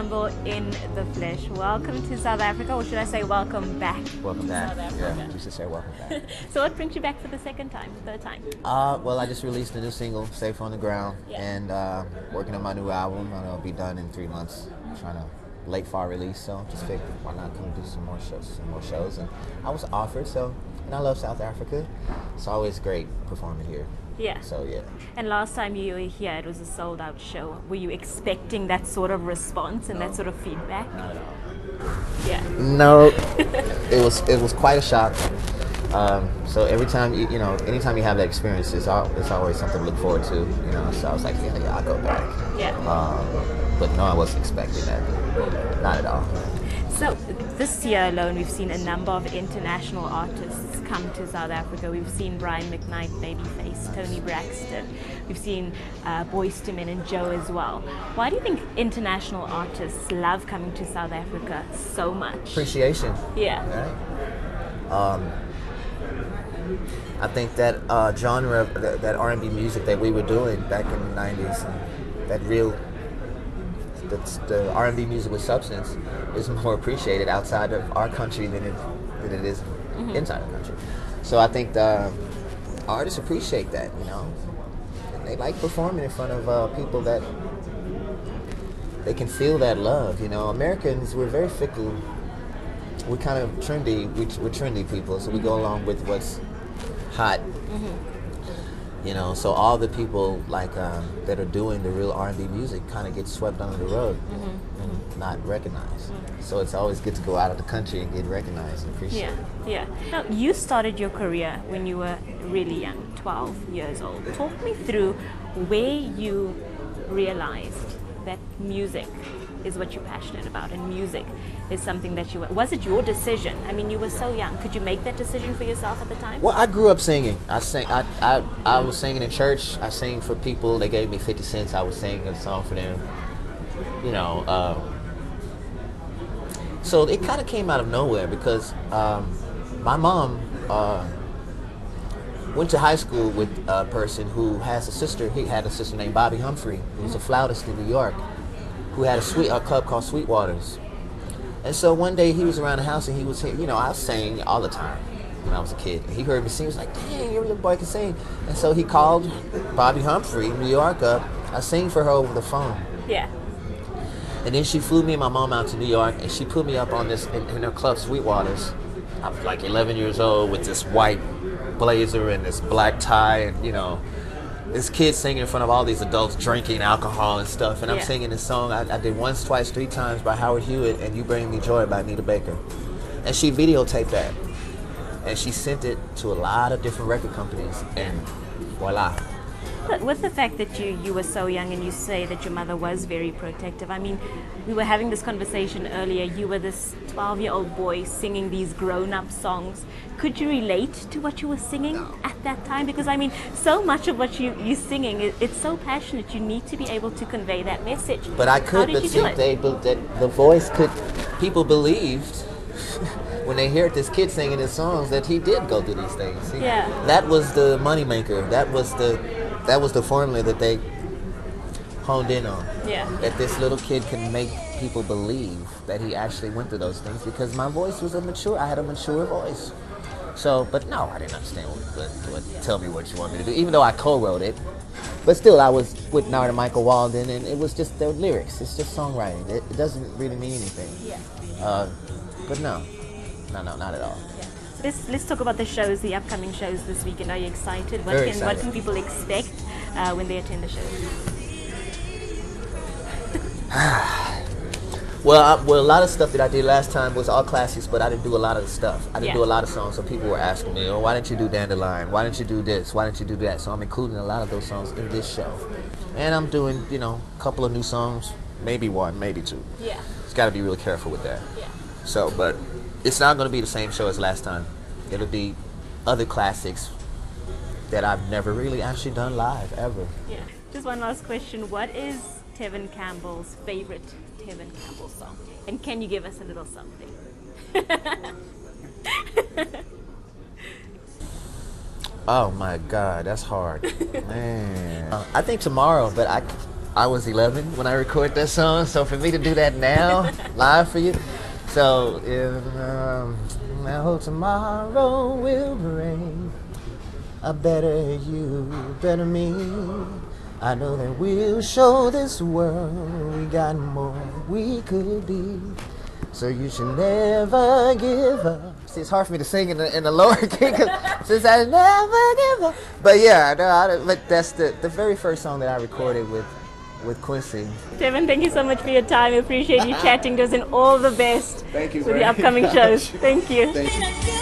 Campbell in the flesh. Welcome to South Africa, or should I say welcome back? Welcome to back. South Africa. Yeah, you should say welcome back. So what brings you back for the second time, third time? Well, I just released a new single, Safe on the Ground, Yeah. and working on my new album. It'll be done in 3 months. Trying to late fall release, so just figured why not come do some more shows. And I was offered, so, and I love South Africa. It's always great performing here. Yeah. So yeah. And last time you were here, it was a sold-out show. Were you expecting that sort of response and that sort of feedback? Not at all. Yeah. No, it was quite a shock. So every time anytime you have that experience, it's always something to look forward to. So I was like, yeah, I'll go back. Yeah. But no, I wasn't expecting that. Not at all. So this year alone, we've seen a number of international artists come to South Africa. We've seen Brian McKnight, Babyface, Tony Braxton. We've seen Boyz II Men and Joe as well. Why do you think international artists love coming to South Africa so much? Appreciation. Yeah. Right? I think that genre, that R&B music that we were doing back in the 90's, that real, the R&B music with substance is more appreciated outside of our country than it is inside the country. So I think the artists appreciate that, And they like performing in front of people that they can feel that love, Americans, we're very fickle. We're kind of trendy. We're trendy people, so we go along with what's hot. So all the people that are doing the real R&B music kind of get swept under the rug and not recognized. So it's always good to go out of the country and get recognized and appreciated. Yeah. Now, you started your career when you were really young, 12 years old. Talk me through where you realized that music is what you're passionate about, and music is something that was it your decision? I mean, you were so young. Could you make that decision for yourself at the time? Well, I grew up singing. I was singing in church. I sang for people. They gave me 50 cents. I was singing a song for them. So it kind of came out of nowhere because my mom went to high school with a person who has a sister. He had a sister named Bobby Humphrey, who was a flautist in New York, who had a club called Sweetwater's. And so one day he was around the house and he was, I sang all the time when I was a kid. And he heard me sing. He was like, dang, your little boy can sing. And so he called Bobby Humphrey in New York up. I sang for her over the phone. Yeah. And then she flew me and my mom out to New York, and she put me up on this in her club, Sweetwater's. I was like 11 years old with this white blazer and this black tie, and this kid singing in front of all these adults drinking alcohol and stuff. And I'm singing this song I did once, twice, 3 times by Howard Hewitt, and You Bring Me Joy by Anita Baker. And she videotaped that, and she sent it to a lot of different record companies, and voila. But with the fact that you were so young and you say that your mother was very protective, I mean, we were having this conversation earlier. You were this 12-year-old boy singing these grown-up songs. Could you relate to what you were singing at that time? Because, I mean, so much of what you're singing, it's so passionate. You need to be able to convey that message. But I could, How did you do it? the voice could, people believed when they heard this kid singing his songs that he did go through these things. That was the moneymaker. That was the formula that they honed in on. Yeah. That this little kid can make people believe that he actually went through those things because my voice was I had a mature voice. So, but no, I didn't understand what Tell Me What You Want Me to Do, even though I co-wrote it. But still, I was with Nard and Michael Walden, and it was just the lyrics. It's just songwriting. It doesn't really mean anything. Yeah. But no, not at all. Yeah. Let's talk about the shows, the upcoming shows this weekend. Are you excited? What can people expect when they attend the shows? Well, a lot of stuff that I did last time was all classics, but I didn't do a lot of the stuff. I didn't do a lot of songs, so people were asking me, why didn't you do Dandelion? Why didn't you do this? Why didn't you do that? So I'm including a lot of those songs in this show. And I'm doing, a couple of new songs, maybe 1, maybe 2. Yeah. Just got to be really careful with that. Yeah. So, but it's not going to be the same show as last time. It'll be other classics that I've never really actually done live, ever. Yeah. Just one last question. What is Tevin Campbell's favorite Tevin Campbell song? And can you give us a little something? Oh my God, that's hard. Man. I think tomorrow, but I was 11 when I recorded that song, so for me to do that now, live for you, so I hope tomorrow will bring a better you, better me. I know that we'll show this world we got more we could be. So you should never give up. See, it's hard for me to sing in the lower key, since I never give up. But yeah, but that's the very first song that I recorded with Quincy. Tevin, thank you so much for your time. I appreciate you chatting to us, and all the best Thank you with the upcoming shows. Thank you. Thank you.